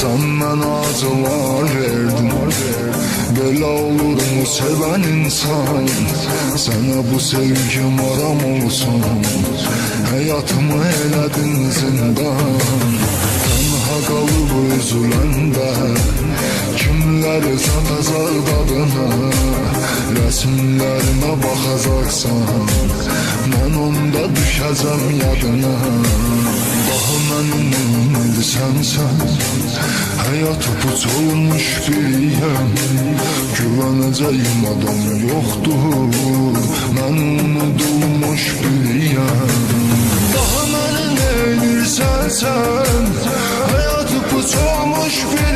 Sen bana acılar verdin. Böyle olur mu seven insan? Sana bu sevgim aram olsun. Hayatımı eledin zindan. Tenha kalıp üzüləndə kimlər satacaq dadına? Resimlerime bakacaksan ben onda düşeceğim yadına. Daha mənim sensen hayat puç olmuş biriyəm. Güveneceğim adam yoktur, ben unudulmuş biriyəm. Daha mənim neyirsən sen hayat puç olmuş biriyəm.